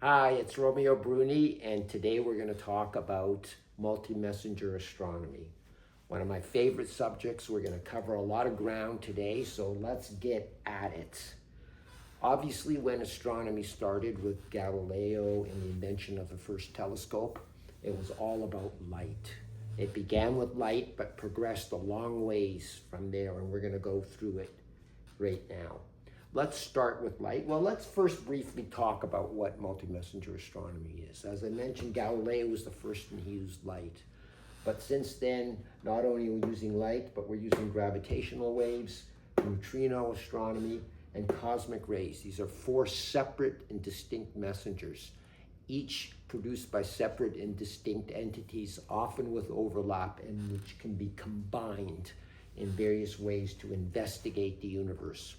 Hi, it's Romeo Bruni, and today we're going to talk about multi-messenger astronomy. One of my favorite subjects. We're going to cover a lot of ground today, so let's get at it. Obviously, when astronomy started with Galileo and the invention of the first telescope, it was all about light. It began with light, but progressed a long ways from there, and we're going to go through it right now. Let's start with light. Well, let's first briefly talk about what multi-messenger astronomy is. As I mentioned, Galileo was the first one who used light. But since then, not only are we using light, but we're using gravitational waves, neutrino astronomy, and cosmic rays. These are four separate and distinct messengers, each produced by separate and distinct entities, often with overlap, and which can be combined in various ways to investigate the universe.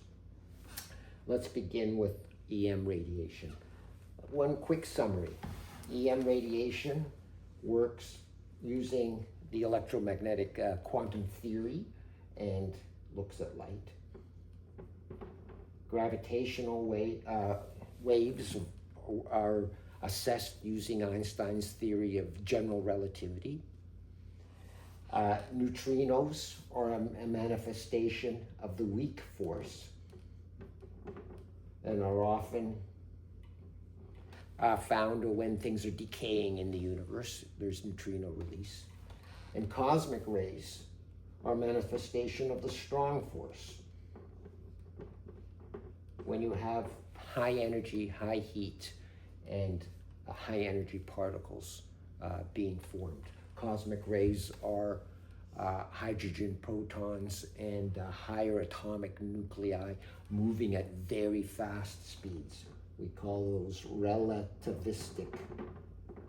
Let's begin with EM radiation. One quick summary. EM radiation works using the electromagnetic quantum theory and looks at light. Gravitational waves are assessed using Einstein's theory of general relativity. Neutrinos are a manifestation of the weak force and are often found when things are decaying in the universe. There's neutrino release. And cosmic rays are manifestation of the strong force. When you have high energy, high heat, and high energy particles being formed. Cosmic rays are hydrogen protons and higher atomic nuclei moving at very fast speeds. We call those relativistic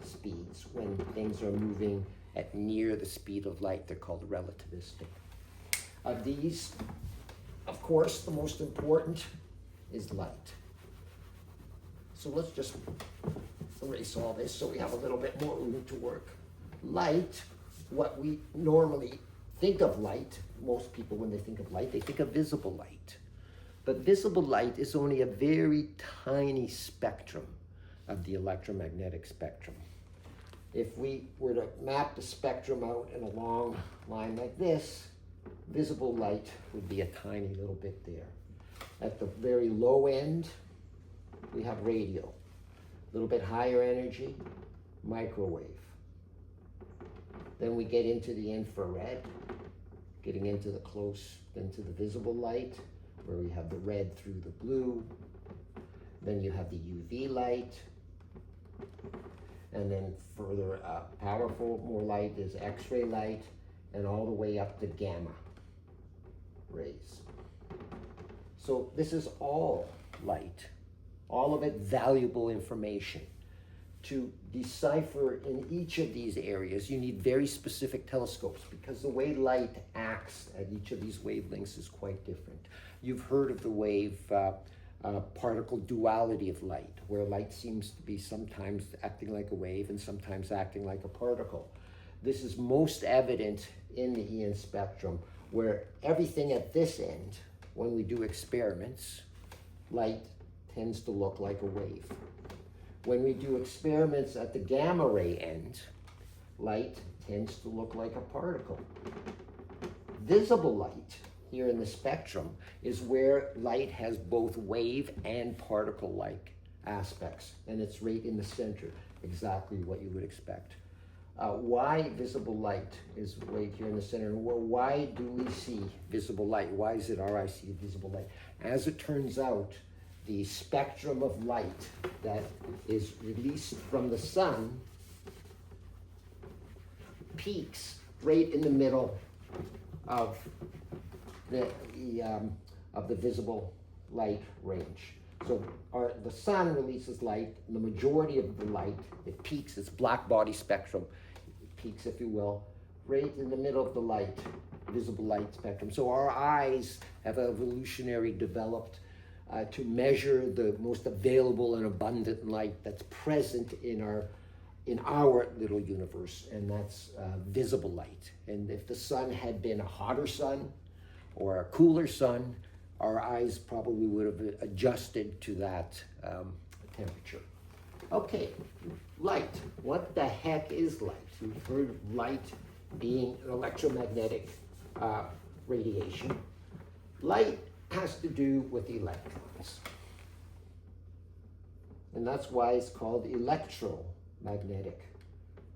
speeds. When things are moving at near the speed of light, they're called relativistic. Of these, of course, the most important is light. So let's just erase all this so we have a little bit more room to work. Light, what we normally think of light, most people when they think of light, they think of visible light. But visible light is only a very tiny spectrum of the electromagnetic spectrum. If we were to map the spectrum out in a long line like this, visible light would be a tiny little bit there. At the very low end, we have radio. A little bit higher energy, microwave. Then we get into the infrared, getting into the visible light, where we have the red through the blue. Then you have the UV light. And then further powerful, more light is X-ray light, and all the way up to gamma rays. So this is all light, all of it valuable information. To decipher in each of these areas, you need very specific telescopes because the way light acts at each of these wavelengths is quite different. You've heard of the wave particle duality of light, where light seems to be sometimes acting like a wave and sometimes acting like a particle. This is most evident in the EM spectrum, where everything at this end, when we do experiments, light tends to look like a wave. When we do experiments at the gamma ray end, light tends to look like a particle. Visible light here in the spectrum is where light has both wave and particle-like aspects, and it's right in the center, exactly what you would expect. Why visible light is right here in the center? Well, why do we see visible light? Why is it I see visible light? As it turns out, the spectrum of light that is released from the sun peaks right in the middle of the visible light range. So the sun releases light, and the majority of the light, it peaks, it's black body spectrum, it peaks, if you will, right in the middle of the light, visible light spectrum. So our eyes have evolutionary developed to measure the most available and abundant light that's present in our little universe, and that's visible light. And if the sun had been a hotter sun or a cooler sun, our eyes probably would have adjusted to that temperature. Okay, light. What the heck is light? You've heard of light being an electromagnetic radiation. Light has to do with electrons. And that's why it's called electromagnetic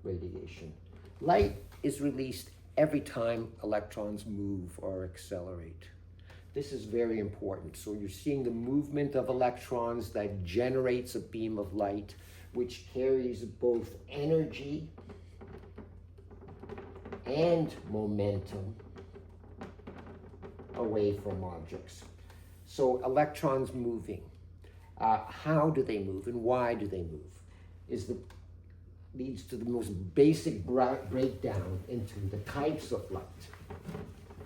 radiation. Light is released every time electrons move or accelerate. This is very important. So you're seeing the movement of electrons that generates a beam of light, which carries both energy and momentum away from objects. So electrons moving. How do they move and why do they move leads to the most basic breakdown into the types of light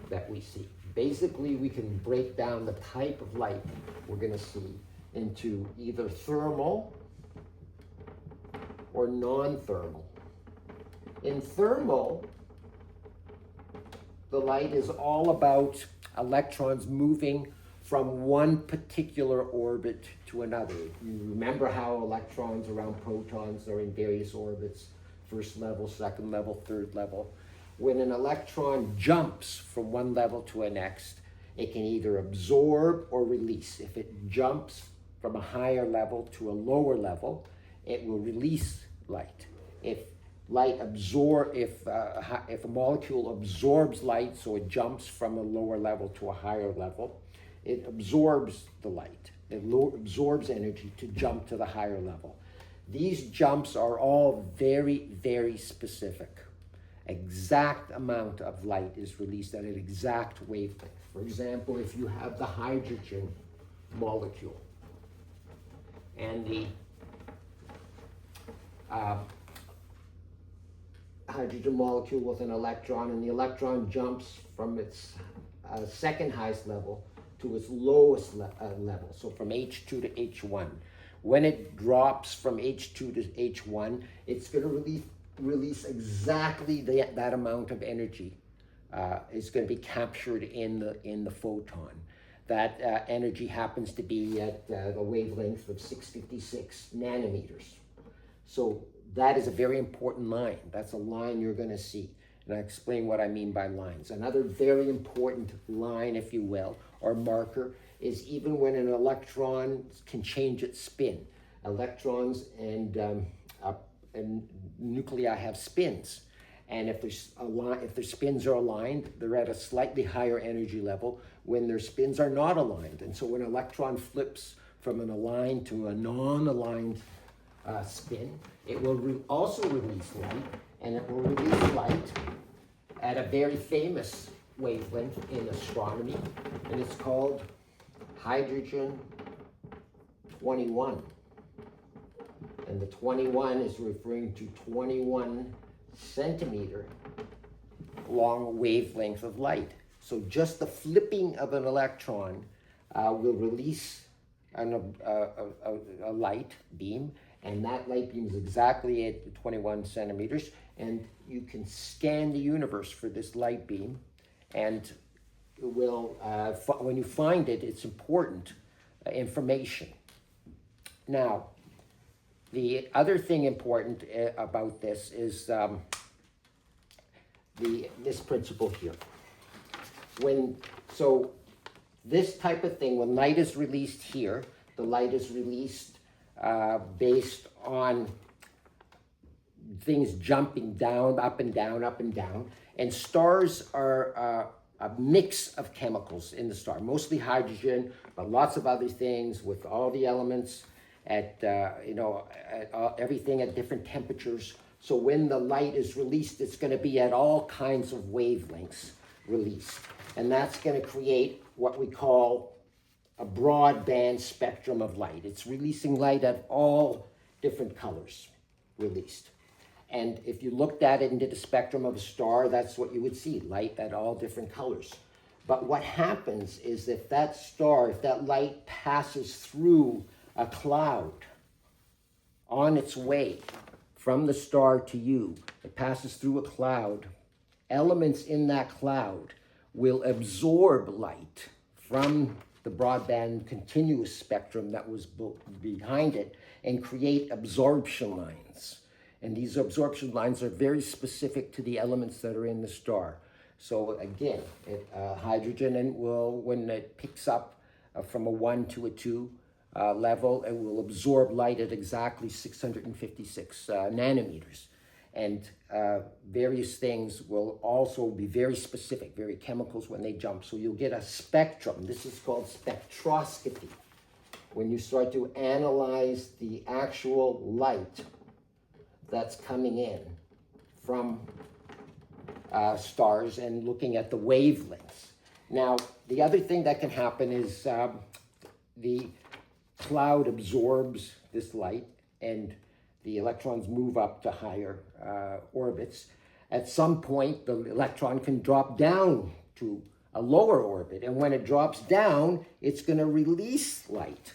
that we see. Basically, we can break down the type of light we're going to see into either thermal or non-thermal. In thermal, the light is all about electrons moving from one particular orbit to another. You remember how electrons around protons are in various orbits, first level, second level, third level. When an electron jumps from one level to a next, it can either absorb or release. If it jumps from a higher level to a lower level, it will release light. If a molecule absorbs light, so it jumps from a lower level to a higher level, it absorbs the light. It absorbs energy to jump to the higher level. These jumps are all very, very specific. Exact amount of light is released at an exact wavelength. For example, if you have the hydrogen molecule and the hydrogen molecule with an electron, and the electron jumps from its second highest level to its lowest level, so from H2 to H1. When it drops from H2 to H1, it's going to release exactly that amount of energy. It's going to be captured in the photon. That energy happens to be at the wavelength of 656 nanometers. So that is a very important line. That's a line you're going to see. And I'll explain what I mean by lines. Another very important line, if you will, or marker, is even when an electron can change its spin. Electrons and nuclei have spins. And if their spins are aligned, they're at a slightly higher energy level when their spins are not aligned. And so when an electron flips from an aligned to a non-aligned spin, it will also release light, and it will release light at a very famous wavelength in astronomy, and it's called hydrogen 21. And the 21 is referring to 21 centimeter long wavelength of light. So just the flipping of an electron will release a light beam, and that light beam is exactly at 21 centimeters, and you can scan the universe for this light beam, and it will, when you find it, it's important information. Now, the other thing important about this is this principle here. So this type of thing, when light is released here, the light is released based on things jumping down, up and down, up and down. And stars are a mix of chemicals in the star, mostly hydrogen, but lots of other things with all the elements at everything at different temperatures. So when the light is released, it's going to be at all kinds of wavelengths released. And that's going to create what we call a broadband spectrum of light. It's releasing light at all different colors released. And if you looked at it into the spectrum of a star, that's what you would see, light at all different colors. But what happens is if that star, if that light passes through a cloud on its way from the star to you, it passes through a cloud, elements in that cloud will absorb light from the broadband continuous spectrum that was behind it and create absorption lines. And these absorption lines are very specific to the elements that are in the star. So again, hydrogen when it picks up from a 1 to a 2 level, it will absorb light at exactly 656 nanometers. And various things will also be very specific, very chemicals when they jump. So you'll get a spectrum. This is called spectroscopy. When you start to analyze the actual light that's coming in from stars and looking at the wavelengths. Now, the other thing that can happen is the cloud absorbs this light and the electrons move up to higher orbits. At some point, the electron can drop down to a lower orbit. And when it drops down, it's going to release light.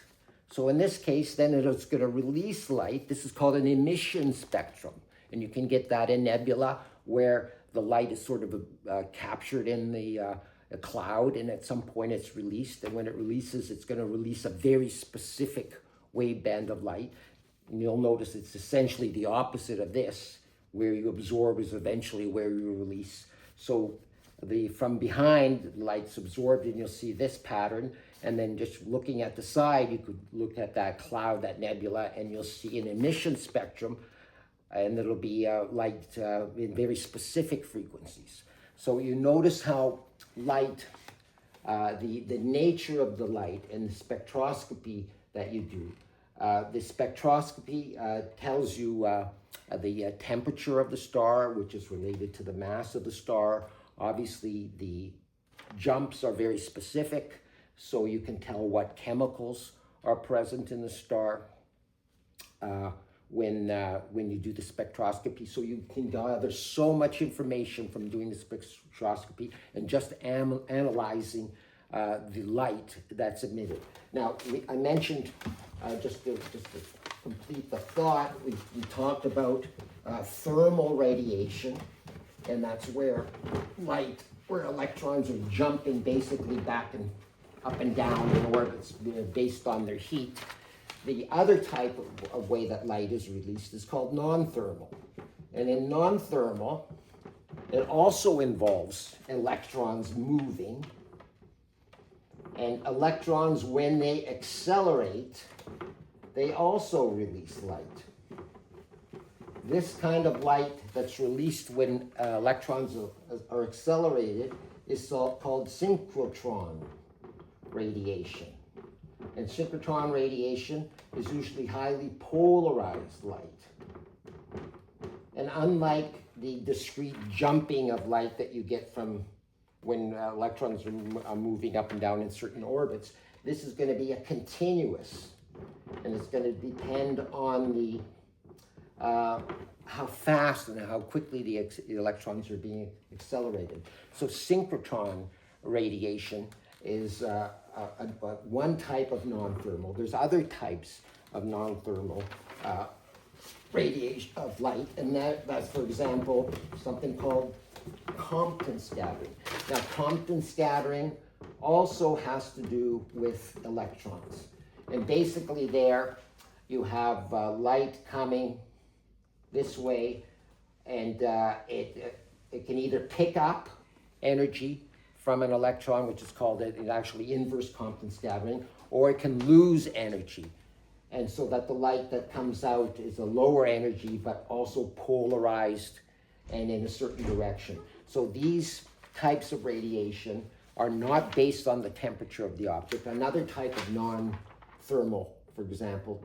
So in this case, then it's going to release light. This is called an emission spectrum. And you can get that in nebula, where the light is sort of captured in the cloud, and at some point it's released. And when it releases, it's going to release a very specific waveband of light. And you'll notice it's essentially the opposite of this. Where you absorb is eventually where you release. So from behind, the light's absorbed, and you'll see this pattern. And then just looking at the side, you could look at that cloud, that nebula, and you'll see an emission spectrum. And it'll be light in very specific frequencies. So you notice how light, the nature of the light and the spectroscopy that you do. The spectroscopy tells you the temperature of the star, which is related to the mass of the star. Obviously, the jumps are very specific, so you can tell what chemicals are present in the star when you do the spectroscopy. So you can gather so much information from doing the spectroscopy and just analyzing the light that's emitted. Now, I mentioned, just to complete the thought, we talked about thermal radiation, and that's where electrons are jumping basically back and up and down in orbits based on their heat. The other type of way that light is released is called non-thermal. And in non-thermal, it also involves electrons moving. And electrons, when they accelerate, they also release light. This kind of light that's released when electrons are accelerated is called synchrotron radiation. And synchrotron radiation is usually highly polarized light. And unlike the discrete jumping of light that you get from when electrons are moving up and down in certain orbits, this is going to be a continuous. And it's going to depend on the how fast and how quickly the electrons are being accelerated. So synchrotron radiation is one type of non-thermal. There's other types of non-thermal radiation of light, and that's, for example, something called Compton scattering. Now, Compton scattering also has to do with electrons. And basically there you have light coming this way, and it can either pick up energy from an electron, which is called actually inverse Compton scattering, or it can lose energy. And so that the light that comes out is a lower energy, but also polarized and in a certain direction. So these types of radiation are not based on the temperature of the object. Another type of non-thermal, for example,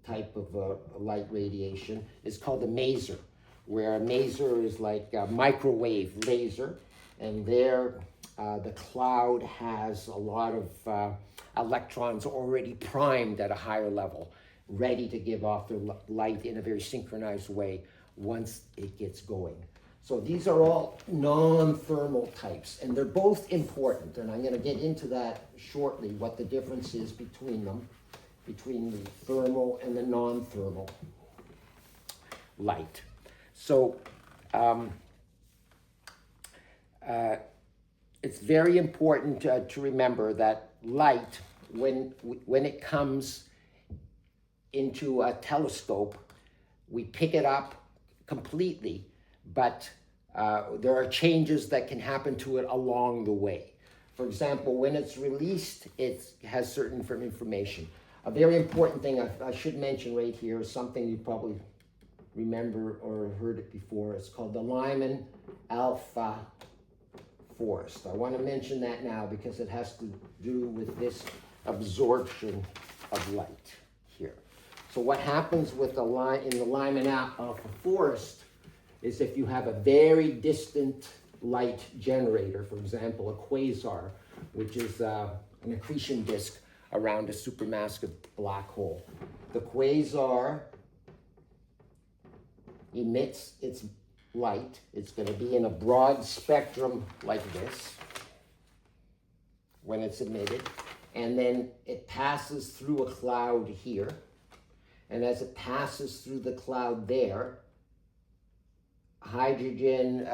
type of light radiation is called a maser, where a maser is like a microwave laser, and there the cloud has a lot of electrons already primed at a higher level, ready to give off their light in a very synchronized way once it gets going. So these are all non-thermal types, and they're both important, and I'm going to get into that shortly, what the difference is between them, between the thermal and the non-thermal light. So it's very important to remember that light, when it comes into a telescope, we pick it up completely, but there are changes that can happen to it along the way. For example, when it's released, it has certain information. A very important thing I should mention right here is something you probably remember or heard it before. It's called the Lyman alpha force. I want to mention that now because it has to do with this absorption of light here. So what happens with in the Lyman alpha force is if you have a very distant light generator, for example, a quasar, which is an accretion disk around a supermassive black hole. The quasar emits its light. It's going to be in a broad spectrum like this when it's emitted, and then it passes through a cloud here, and as it passes through the cloud there, hydrogen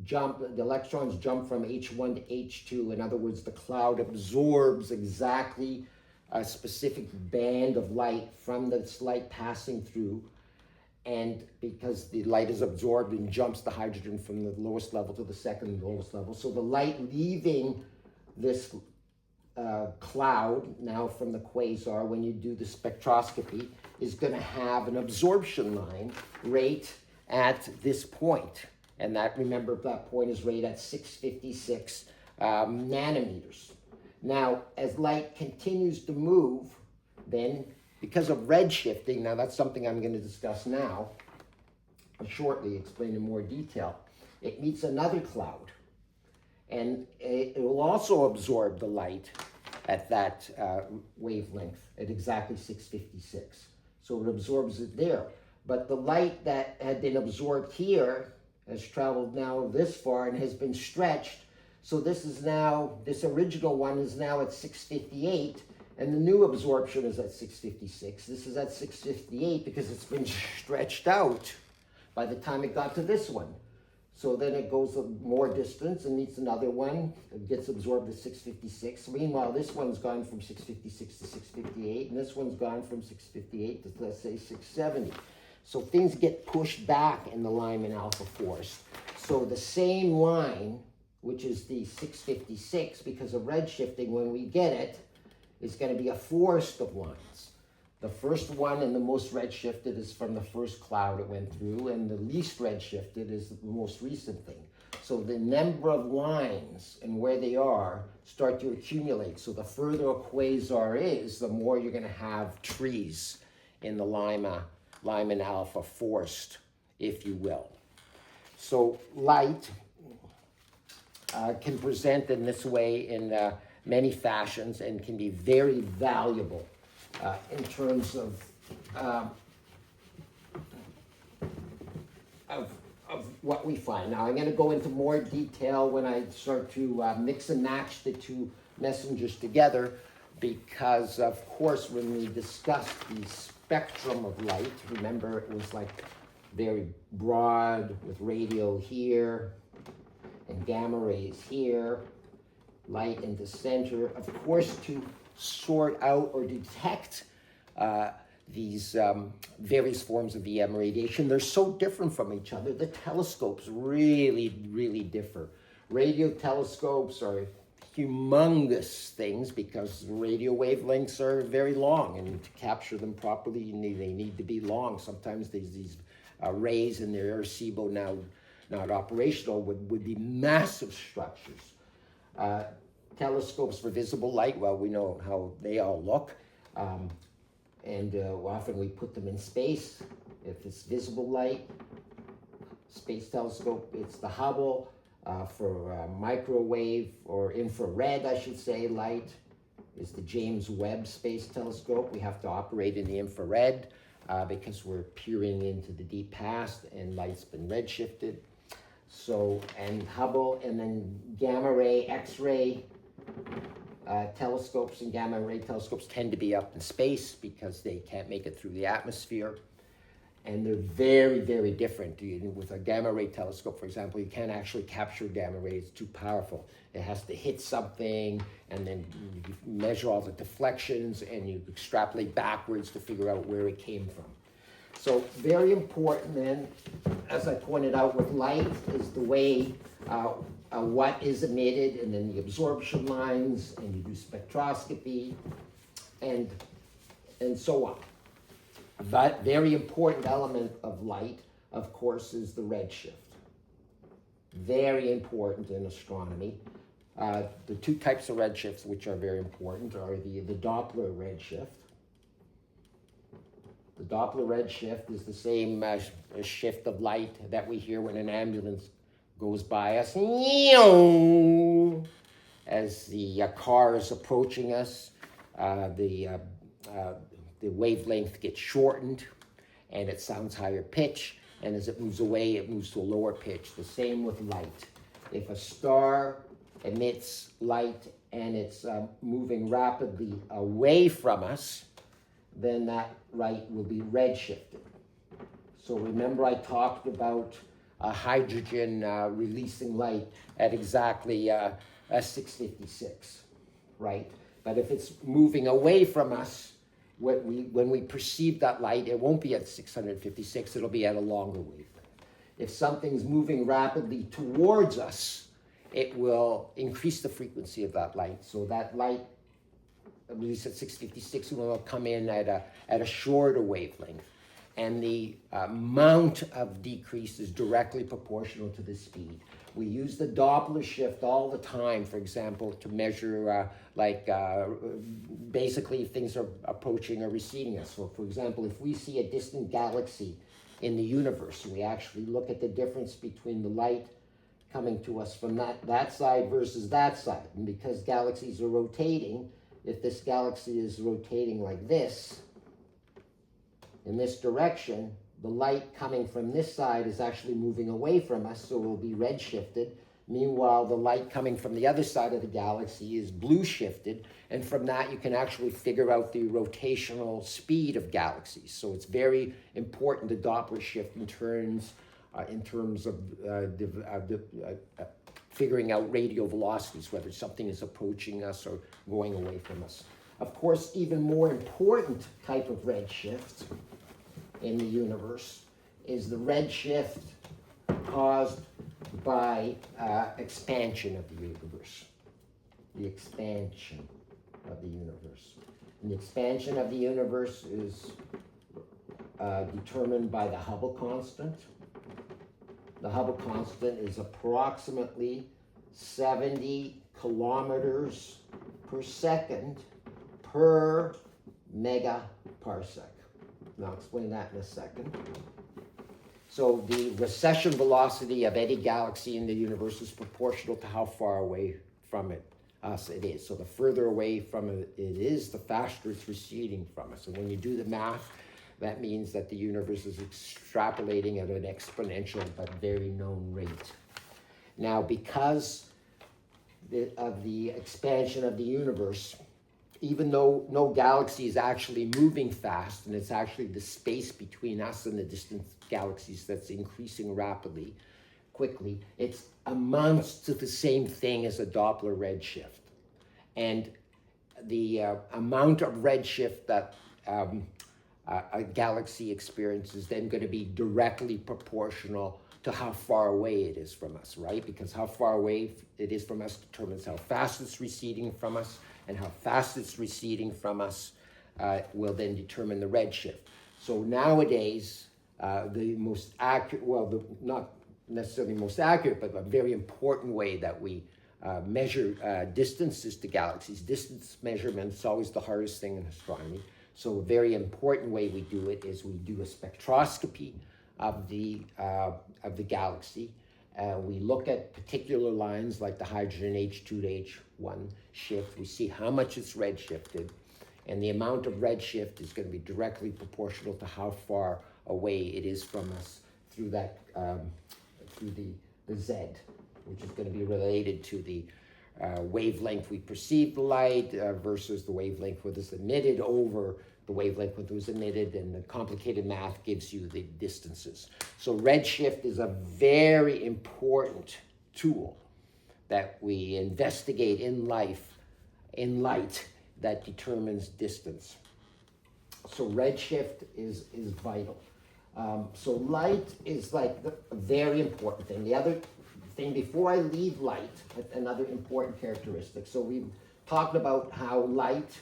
the electrons jump from H1 to H2. In other words, the cloud absorbs exactly a specific band of light from this light passing through, and because the light is absorbed and jumps the hydrogen from the lowest level to the second lowest level. So the light leaving this cloud now from the quasar, when you do the spectroscopy, is going to have an absorption line right at this point. And that, remember, that point is right at 656 nanometers. Now, as light continues to move, then, because of redshifting, now that's something I'm going to discuss now, shortly, explain in more detail, it meets another cloud. And it will also absorb the light at that wavelength at exactly 656. So it absorbs it there. But the light that had been absorbed here has traveled now this far and has been stretched. So this original one is now at 658, and the new absorption is at 656. This is at 658 because it's been stretched out by the time it got to this one. So then it goes more distance and meets another one. It gets absorbed at 656. Meanwhile, this one's gone from 656 to 658, and this one's gone from 658 to, let's say, 670. So things get pushed back in the Lyman alpha force. So the same line, which is the 656, because of redshifting, when we get it, is going to be a forest of lines. The first one and the most redshifted is from the first cloud it went through, and the least redshifted is the most recent thing. So the number of lines and where they are start to accumulate. So the further a quasar is, the more you're going to have trees in the Lyman alpha forced, if you will. So light can present in this way in many fashions and can be very valuable in terms of what we find. Now I'm going to go into more detail when I start to mix and match the two messengers together, because of course when we discussed the spectrum of light, remember it was like very broad with radio here and gamma rays here, light in the center. Of course, to sort out or detect these various forms of EM radiation, they're so different from each other. The telescopes really, really differ. Radio telescopes are humongous things because radio wavelengths are very long, and to capture them properly, they need to be long. Sometimes these rays in their Arecibo, now not operational, would be massive structures. Telescopes for visible light, well, we know how they all look. And often we put them in space. If it's visible light, space telescope, it's the Hubble. For microwave or infrared, I should say, light is the James Webb Space Telescope. We have to operate in the infrared because we're peering into the deep past and light's been redshifted. So, and Hubble, and then gamma ray, X-ray telescopes and gamma ray telescopes tend to be up in space because they can't make it through the atmosphere. And they're very, very different. With a gamma ray telescope, for example, you can't actually capture gamma rays. It's too powerful. It has to hit something, and then you measure all the deflections, and you extrapolate backwards to figure out where it came from. So very important then, as I pointed out with light, is the way what is emitted, and then the absorption lines, and you do spectroscopy, and so on. But very important element of light, of course, is the redshift. Very important in astronomy. The two types of redshifts which are very important are the Doppler redshift. The Doppler redshift is the same shift of light that we hear when an ambulance goes by us. As the car is approaching us, the wavelength gets shortened, and it sounds higher pitch, and as it moves away, it moves to a lower pitch. The same with light. If a star emits light and it's moving rapidly away from us, then that light will be redshifted. So remember I talked about hydrogen releasing light at exactly 656, right? But if it's moving away from us, when we perceive that light, it won't be at 656, it'll be at a longer wavelength. If something's moving rapidly towards us, it will increase the frequency of that light. So that light, at least at 656, will come in at a shorter wavelength. And the amount of decrease is directly proportional to the speed. We use the Doppler shift all the time, for example, to measure basically if things are approaching or receding us. So for example, if we see a distant galaxy in the universe, we actually look at the difference between the light coming to us from that side versus that side. And because galaxies are rotating, if this galaxy is rotating like this, in this direction, the light coming from this side is actually moving away from us, so it will be red shifted. Meanwhile, the light coming from the other side of the galaxy is blue shifted, and from that you can actually figure out the rotational speed of galaxies. So it's very important, the Doppler shift in terms of figuring out radial velocities, whether something is approaching us or going away from us. Of course, even more important type of redshift in the universe is the redshift caused by expansion of the universe. The expansion of the universe. And the expansion of the universe is determined by the Hubble constant. The Hubble constant is approximately 70 kilometers per second per megaparsec. And I'll explain that in a second. So the recession velocity of any galaxy in the universe is proportional to how far away from us it is. So the further away from it is, the faster it's receding from us. And when you do the math, that means that the universe is extrapolating at an exponential but very known rate. Now, because of the expansion of the universe, even though no galaxy is actually moving fast, and it's actually the space between us and the distant galaxies that's increasing quickly, it amounts to the same thing as a Doppler redshift. And the amount of redshift that a galaxy experiences is then going to be directly proportional to how far away it is from us, right? Because how far away it is from us determines how fast it's receding from us, and how fast it's receding from us will then determine the redshift. So nowadays, the most accurate, well, not necessarily most accurate, but a very important way that we measure distances to galaxies. Distance measurement is always the hardest thing in astronomy. So a very important way we do it is we do a spectroscopy of the galaxy. We look at particular lines like the hydrogen H2 to H1 shift. We see how much it's redshifted, and the amount of redshift is going to be directly proportional to how far away it is from us through that through the Z, which is going to be related to the wavelength we perceive the light versus the wavelength that is emitted over the wavelength when it was emitted, and the complicated math gives you the distances. So redshift is a very important tool that we investigate in light that determines distance. So redshift is vital. So light is like a very important thing. The other thing, before I leave light, another important characteristic. So we've talked about how light,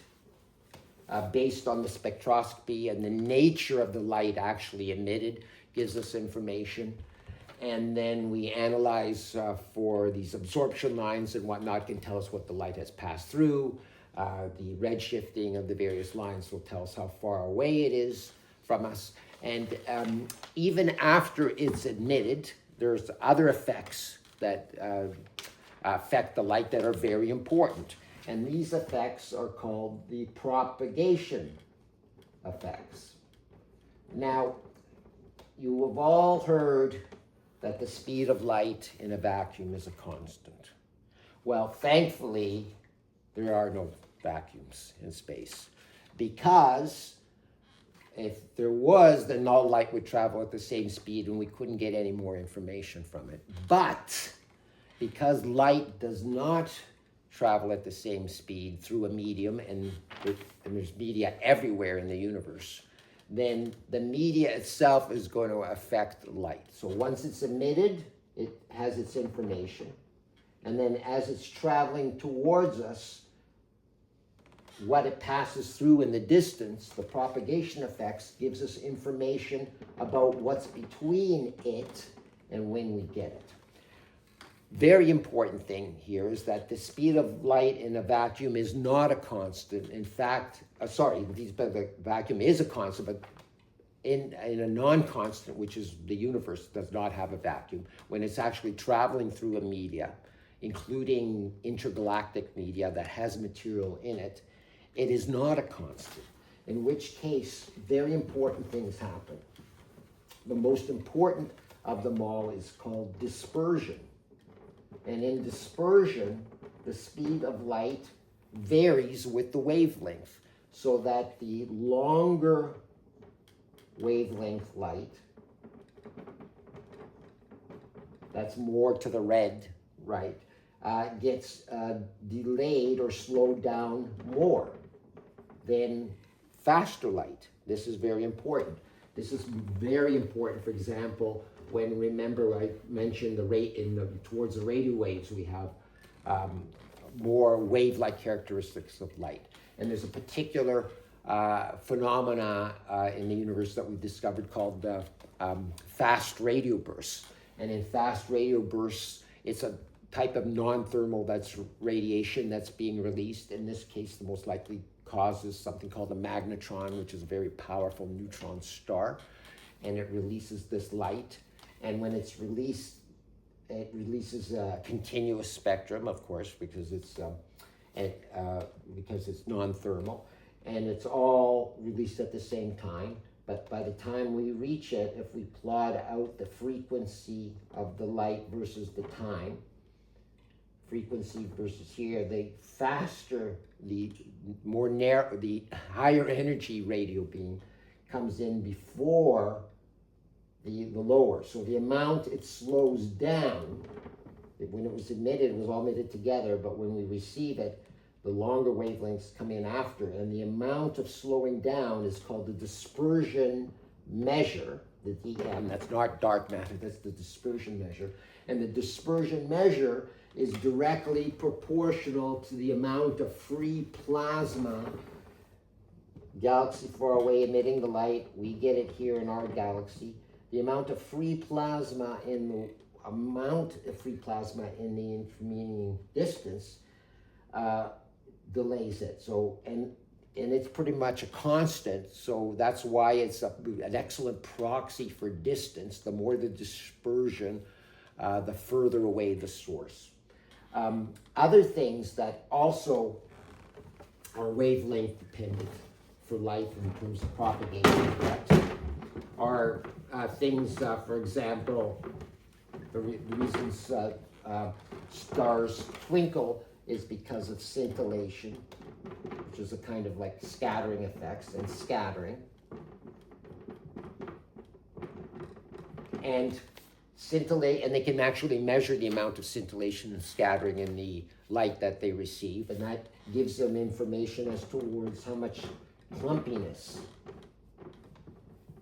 based on the spectroscopy and the nature of the light actually emitted, gives us information. And then we analyze for these absorption lines and whatnot, can tell us what the light has passed through. The redshifting of the various lines will tell us how far away it is from us. And even after it's emitted, there's other effects that affect the light that are very important. And these effects are called the propagation effects. Now, you have all heard that the speed of light in a vacuum is a constant. Well, thankfully, there are no vacuums in space, because if there was, then all light would travel at the same speed and we couldn't get any more information from it. But because light does not travel at the same speed through a medium, and there's media everywhere in the universe, then the media itself is going to affect light. So once it's emitted, it has its information. And then as it's traveling towards us, what it passes through in the distance, the propagation effects, gives us information about what's between it and when we get it. Very important thing here is that the speed of light in a vacuum is not a constant. In fact, the vacuum is a constant, but in a non-constant, which is the universe, does not have a vacuum. When it's actually traveling through a media, including intergalactic media that has material in it, it is not a constant, in which case very important things happen. The most important of them all is called dispersion. And in dispersion, the speed of light varies with the wavelength, so that the longer wavelength light, that's more to the red, right, gets delayed or slowed down more than faster light. This is very important. This is very important, for example, when, remember, I mentioned the rate towards the radio waves, we have more wave-like characteristics of light. And there's a particular phenomena in the universe that we've discovered called fast radio bursts. And in fast radio bursts, it's a type of non-thermal radiation that's being released. In this case, the most likely cause is something called a magnetron, which is a very powerful neutron star, and it releases this light. And when it's released, it releases a continuous spectrum, of course, because it's non-thermal, and it's all released at the same time. But by the time we reach it, if we plot out the frequency of the light versus the time, frequency versus here, the faster, the more narrow, the higher energy radio beam comes in before the lower. So the amount it slows down, when it was emitted, it was all emitted together, but when we receive it, the longer wavelengths come in after, and the amount of slowing down is called the dispersion measure, the DM. That's not dark matter, that's the dispersion measure. And the dispersion measure is directly proportional to the amount of free plasma, galaxy far away emitting the light, we get it here in our galaxy. The amount of free plasma in the intervening distance delays it. So, and it's pretty much a constant, so that's why it's an excellent proxy for distance. The more the dispersion, the further away the source. Other things that also are wavelength dependent for light in terms of propagation effects are things, for example, the reasons stars twinkle is because of scintillation, which which is a kind of like scattering effects and scattering. And scintillate, and they can actually measure the amount of scintillation and scattering in the light that they receive, and that gives them information as towards how much clumpiness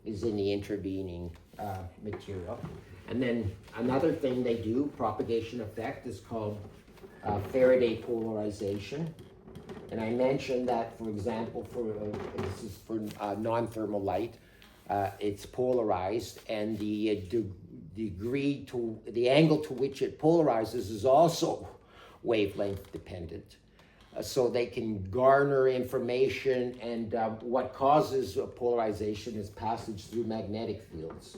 is in the intervening material. And then another thing they do, propagation effect, is called Faraday polarization. And I mentioned that, for example, this is for non-thermal light, it's polarized, and the angle to which it polarizes is also wavelength dependent. So they can garner information, and what causes polarization is passage through magnetic fields.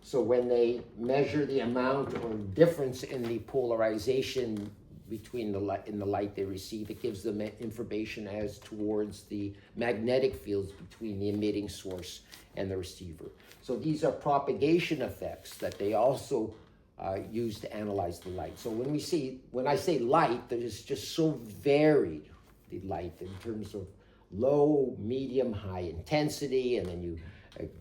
So when they measure the amount or difference in the polarization between the light they receive, it gives them information as towards the magnetic fields between the emitting source and the receiver. So these are propagation effects that they also use to analyze the light. So when I say light, that is just so varied, the light, in terms of low, medium, high intensity, and then you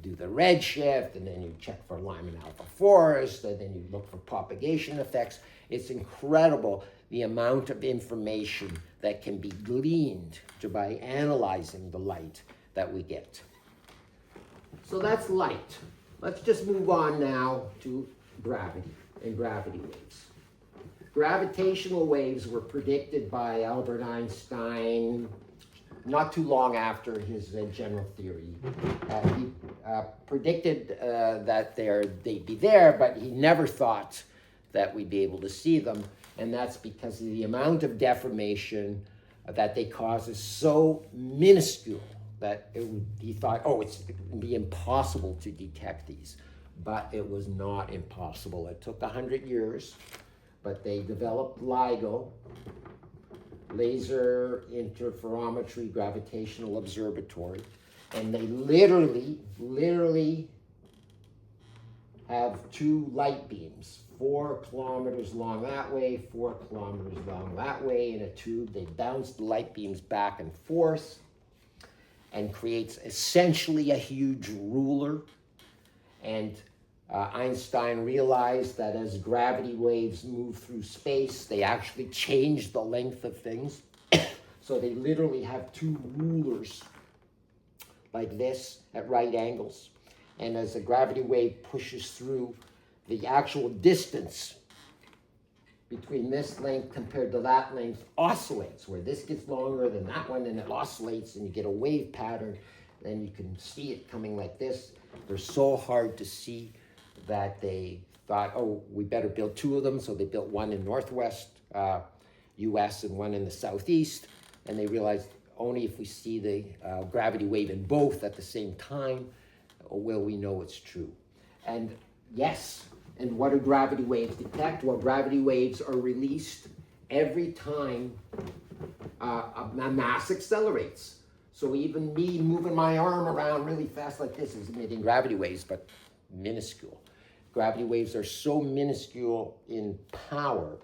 do the redshift, and then you check for Lyman alpha forest, and then you look for propagation effects. It's incredible the amount of information that can be gleaned by analyzing the light that we get. So that's light. Let's just move on now to gravity and gravity waves. Gravitational waves were predicted by Albert Einstein not too long after his general theory. He predicted that they'd be there, but he never thought that we'd be able to see them, and that's because of the amount of deformation that they cause is so minuscule that he thought, it would be impossible to detect these. But it was not impossible. It took 100 years, but they developed LIGO, Laser Interferometry Gravitational Observatory, and they literally have two light beams, 4 kilometers long that way, 4 kilometers long that way in a tube. They bounce the light beams back and forth and creates essentially a huge ruler. And Einstein realized that as gravity waves move through space, they actually change the length of things. So they literally have two rulers like this at right angles. And as a gravity wave pushes through, the actual distance between this length compared to that length oscillates, where this gets longer than that one, and it oscillates, and you get a wave pattern. Then you can see it coming like this. They're so hard to see that they thought, we better build 2 of them. So they built one in northwest US and one in the southeast. And they realized only if we see the gravity wave in both at the same time will we know it's true. And yes, and what do gravity waves detect? Well, gravity waves are released every time a mass accelerates. So even me moving my arm around really fast like this is emitting gravity waves, but minuscule. Gravity waves are so minuscule in power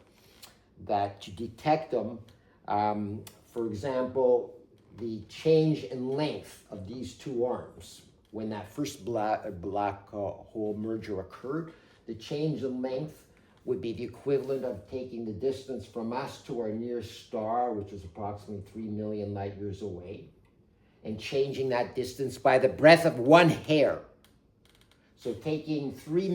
that to detect them, for example, the change in length of these 2 arms, when that first black hole merger occurred, the change in length would be the equivalent of taking the distance from us to our nearest star, which is approximately 3 million light years away, and changing that distance by the breadth of 1 hair. So taking 3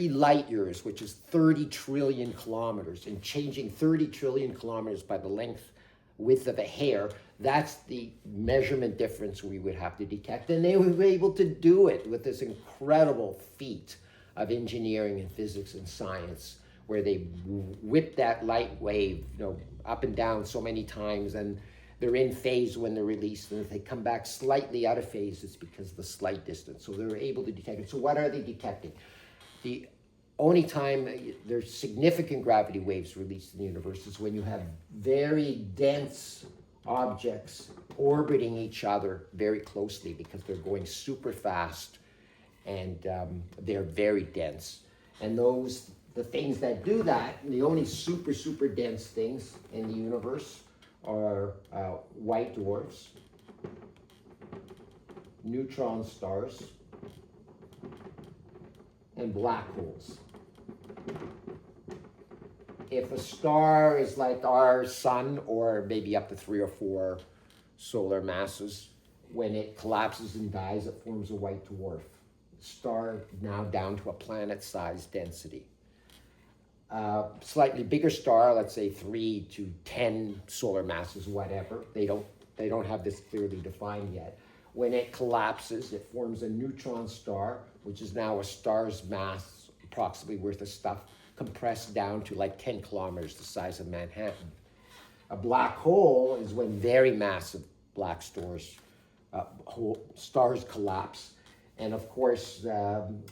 light years, which is 30 trillion kilometers, and changing 30 trillion kilometers by the width of a hair, that's the measurement difference we would have to detect. And they were able to do it with this incredible feat of engineering and physics and science, where they whip that light wave, up and down so many times, and they're in phase when they're released, and if they come back slightly out of phase, it's because of the slight distance. So they're able to detect it. So what are they detecting? The only time there's significant gravity waves released in the universe is when you have very dense objects orbiting each other very closely, because they're going super fast and they're very dense. And the things that do that, the only super dense things in the universe are white dwarfs, neutron stars, and black holes. If a star is like our sun, or maybe up to 3 or 4 solar masses, when it collapses and dies, it forms a white dwarf. Star now down to a planet-sized density. Slightly bigger star, let's say 3 to 10 solar masses, whatever. They don't have this clearly defined yet. When it collapses, it forms a neutron star, which is now a star's mass, approximately worth of stuff, compressed down to like 10 kilometers, the size of Manhattan. A black hole is when very massive black stars collapse. And of course,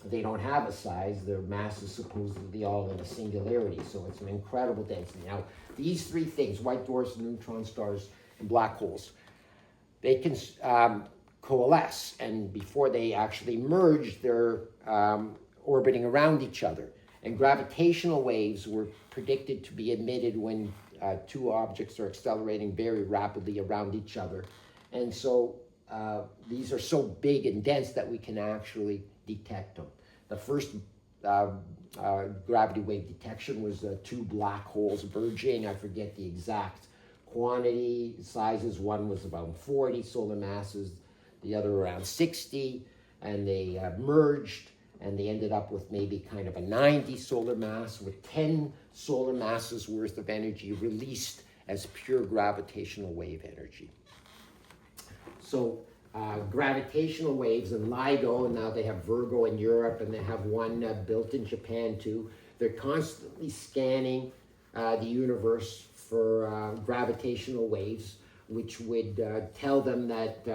they don't have a size. Their mass is supposedly all in a singularity. So it's an incredible density. Now, these 3 things, white dwarfs, neutron stars, and black holes, they can coalesce. And before they actually merge, they're orbiting around each other. And gravitational waves were predicted to be emitted when 2 objects are accelerating very rapidly around each other. And so these are so big and dense that we can actually detect them. The first gravity wave detection was 2 black holes merging. I forget the exact quantity, sizes. One was about 40 solar masses, the other around 60, and they merged, and they ended up with maybe kind of a 90 solar mass with 10 solar masses worth of energy released as pure gravitational wave energy. So gravitational waves and LIGO, and now they have Virgo in Europe, and they have one built in Japan too. They're constantly scanning the universe for gravitational waves, which would tell them that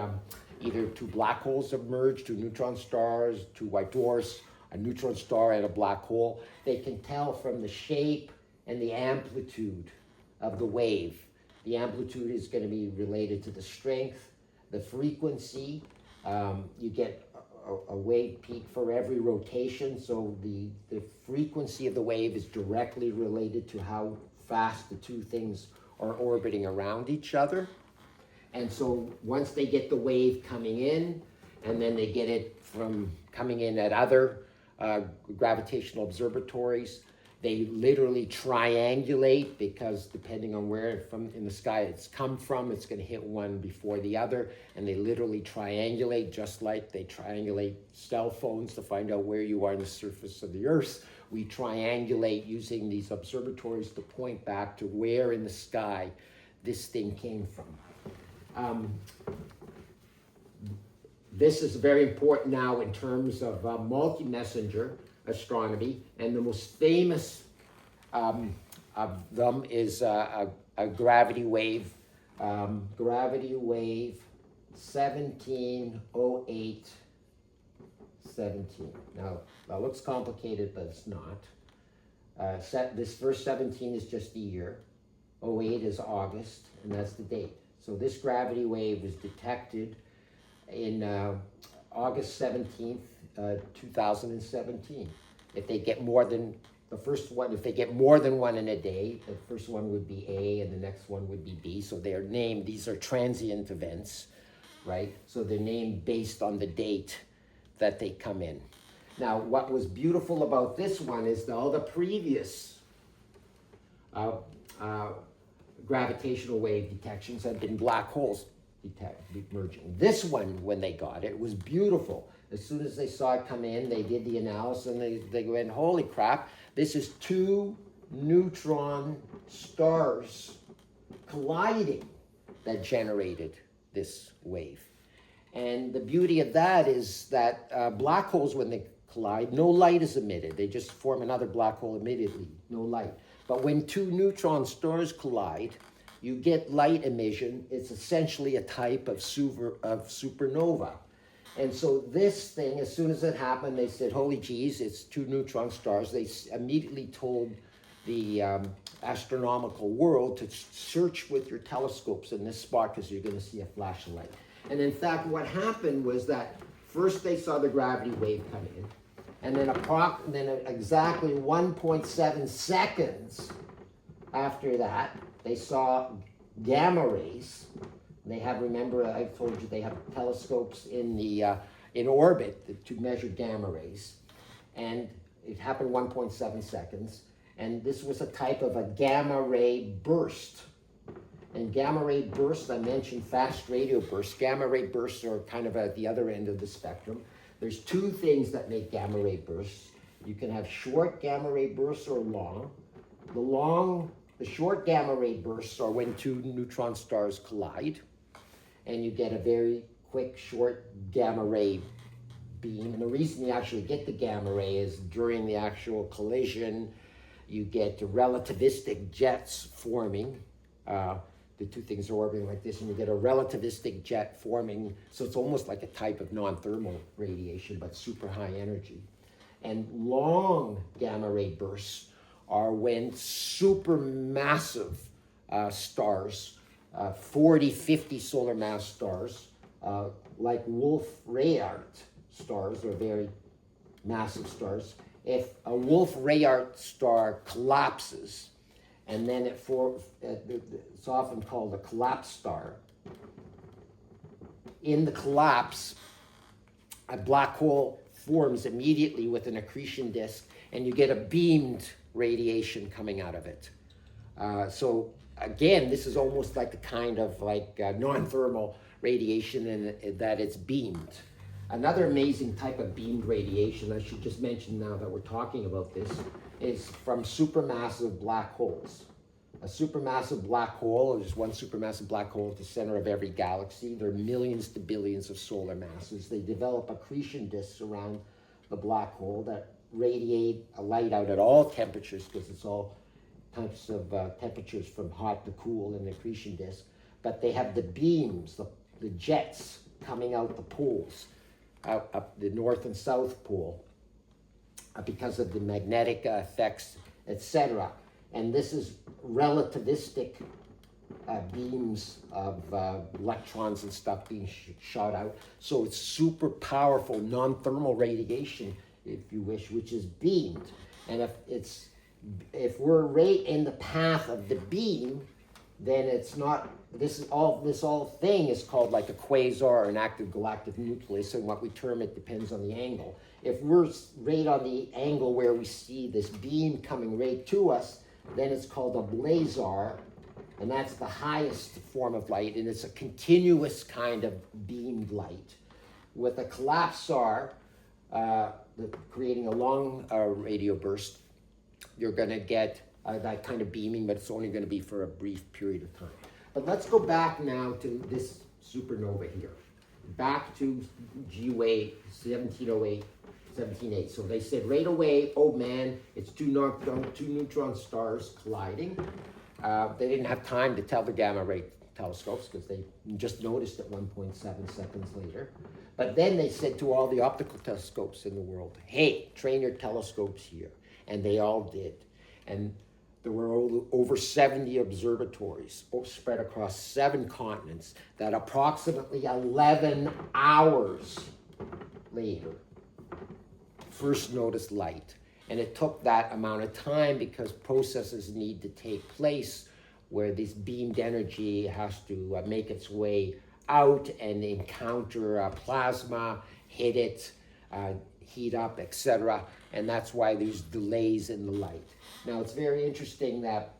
either 2 black holes have merged, 2 neutron stars, 2 white dwarfs, a neutron star, and a black hole. They can tell from the shape and the amplitude of the wave. The amplitude is going to be related to the strength, the frequency. You get a wave peak for every rotation, so the frequency of the wave is directly related to how fast the 2 things are orbiting around each other. And so once they get the wave coming in, and then they get it from coming in at other gravitational observatories, they literally triangulate, because depending on where from in the sky it's come from, it's going to hit one before the other, and they literally triangulate just like they triangulate cell phones to find out where you are on the surface of the Earth. We triangulate using these observatories to point back to where in the sky this thing came from. This is very important now in terms of multi-messenger astronomy, and the most famous of them is a gravity wave 1708-17. Now, that looks complicated, but it's not. This first 17 is just the year. 08 is August, and that's the date. So this gravity wave was detected in August 17th, 2017. If they get more than the first one, if they get more than one in a day, the first one would be A and the next one would be B. So they are named, these are transient events, right? So they're named based on the date that they come in. Now, what was beautiful about this one is that all the previous gravitational wave detections had been black holes merging. This one, when they got it, was beautiful. As soon as they saw it come in, they did the analysis, and they went, holy crap, this is 2 neutron stars colliding that generated this wave. And the beauty of that is that black holes, when they collide, no light is emitted. They just form another black hole immediately, no light. But when 2 neutron stars collide, you get light emission. It's essentially a type of supernova. And so this thing, as soon as it happened, they said, holy geez, it's 2 neutron stars. They immediately told the astronomical world to search with your telescopes in this spot, because you're going to see a flash of light. And in fact, what happened was that first they saw the gravity wave come in, and then exactly 1.7 seconds after that, they saw gamma rays. They have, remember, I told you they have telescopes in orbit to measure gamma rays. And it happened 1.7 seconds. And this was a type of a gamma ray burst. And gamma ray bursts, I mentioned fast radio bursts. Gamma ray bursts are kind of at the other end of the spectrum. There's two things that make gamma ray bursts. You can have short gamma ray bursts or long. The short gamma ray bursts are when two neutron stars collide, and you get a very quick, short gamma ray beam. And the reason you actually get the gamma ray is during the actual collision, you get relativistic jets forming. The two things are orbiting like this, and you get a relativistic jet forming. So it's almost like a type of non-thermal radiation, but super high energy. And long gamma ray bursts are when supermassive stars, 40, 50 solar mass stars, like Wolf-Rayet stars, are very massive stars. If a Wolf-Rayet star collapses, and then it's often called a collapse star. In the collapse, a black hole forms immediately with an accretion disk, and you get a beamed radiation coming out of it. So again, this is almost like the kind of like non-thermal radiation in that it's beamed. Another amazing type of beamed radiation, I should just mention now that we're talking about this, is from supermassive black holes. A supermassive black hole, there's one supermassive black hole at the center of every galaxy. There are millions to billions of solar masses. They develop accretion disks around the black hole that radiate a light out at all temperatures, because it's all types of temperatures from hot to cool in the accretion disk. But they have the beams, the jets coming out the poles, up the north and south pole, because of the magnetic effects, etc. And this is relativistic beams of electrons and stuff being shot out. So it's super powerful non-thermal radiation, if you wish, which is beamed. And if we're right in the path of the beam, then it's not, this all thing is called like a quasar, an active galactic nucleus, and what we term it depends on the angle. If we're right on the angle where we see this beam coming right to us, then it's called a blazar, and that's the highest form of light, and it's a continuous kind of beamed light. With a collapsar, creating a long radio burst, you're going to get that kind of beaming, but it's only going to be for a brief period of time. But let's go back now to this supernova here. Back to G-Wave 1708, 1708. So they said right away, oh man, it's two neutron stars colliding. They didn't have time to tell the gamma ray telescopes because they just noticed it 1.7 seconds later. But then they said to all the optical telescopes in the world, hey, train your telescopes here. And they all did. And there were over 70 observatories spread across 7 continents that approximately 11 hours later first noticed light. And it took that amount of time because processes need to take place where this beamed energy has to make its way out and encounter plasma, hit it, heat up, etc. And that's why there's delays in the light. Now, it's very interesting that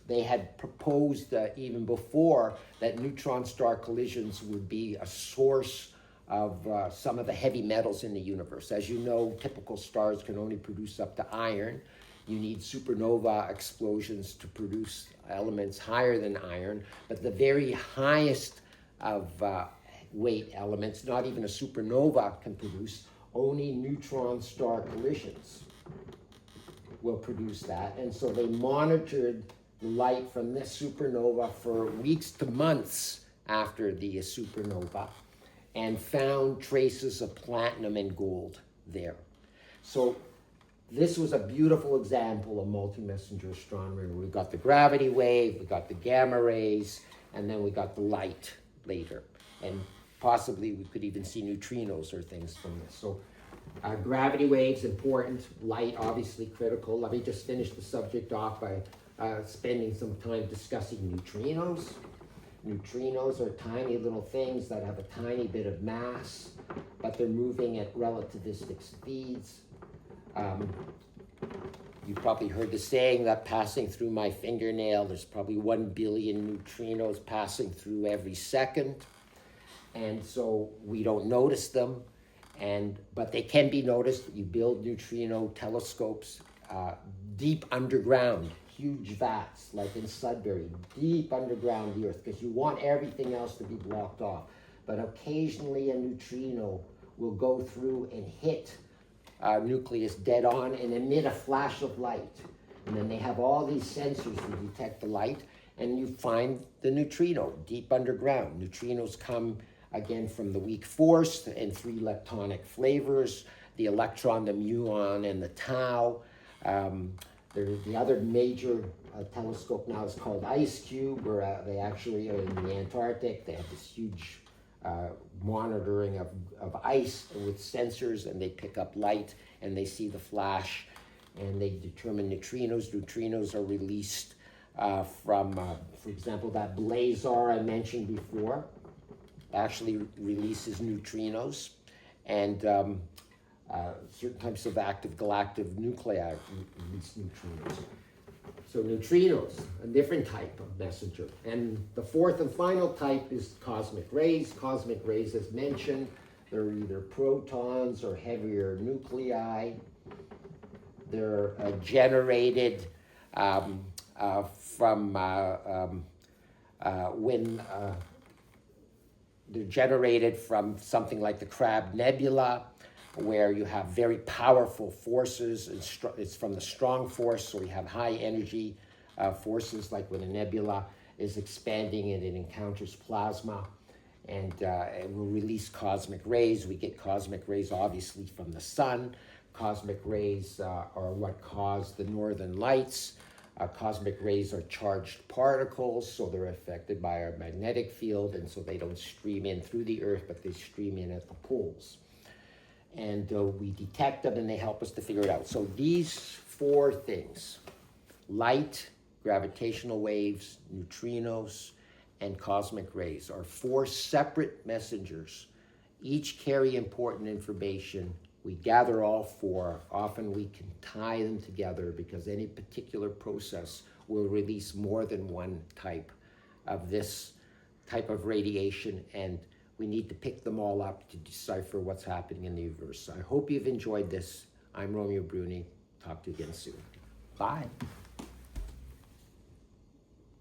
they had proposed even before that neutron star collisions would be a source of some of the heavy metals in the universe. As you know, typical stars can only produce up to iron. You need supernova explosions to produce elements higher than iron, but the very highest of weight elements, not even a supernova can produce, only neutron star collisions will produce that. And so they monitored the light from this supernova for weeks to months after the supernova and found traces of platinum and gold there. So this was a beautiful example of multi-messenger astronomy. We got the gravity wave, we got the gamma rays, and then we got the light later. And possibly we could even see neutrinos or things from this. So gravity waves important, light obviously critical. Let me just finish the subject off by spending some time discussing neutrinos. Neutrinos are tiny little things that have a tiny bit of mass, but they're moving at relativistic speeds. You probably heard the saying that passing through my fingernail, there's probably 1 billion neutrinos passing through every second. And so we don't notice them, but they can be noticed. You build neutrino telescopes deep underground, huge vats, like in Sudbury, deep underground the Earth, because you want everything else to be blocked off. But occasionally a neutrino will go through and hit nucleus dead on and emit a flash of light. And then they have all these sensors to detect the light, and you find the neutrino deep underground. Neutrinos come again from the weak force and 3 leptonic flavors, the electron, the muon, and the tau. The other major telescope now is called Ice Cube, where they actually are in the Antarctic. They have this huge monitoring of ice with sensors, and they pick up light and they see the flash and they determine neutrinos. Neutrinos are released from, for example, that blazar I mentioned before actually releases neutrinos, and certain types of active galactic nuclei release neutrinos. So neutrinos, a different type of messenger. And the fourth and final type is cosmic rays. Cosmic rays, as mentioned, they're either protons or heavier nuclei. They're generated they're generated from something like the Crab Nebula, where you have very powerful forces. It's from the strong force, so we have high energy forces, like when a nebula is expanding and it encounters plasma, and it will release cosmic rays. We get cosmic rays obviously from the sun. Cosmic rays are what cause the northern lights. Cosmic rays are charged particles, so they're affected by our magnetic field, and so they don't stream in through the Earth, but they stream in at the poles. And we detect them, and they help us to figure it out. So these 4 things: light, gravitational waves, neutrinos, and cosmic rays, are 4 separate messengers. Each carry important information. We gather all 4. Often we can tie them together because any particular process will release more than one type of this type of radiation, and we need to pick them all up to decipher what's happening in the universe. I hope you've enjoyed this. I'm Romeo Bruni. Talk to you again soon. Bye.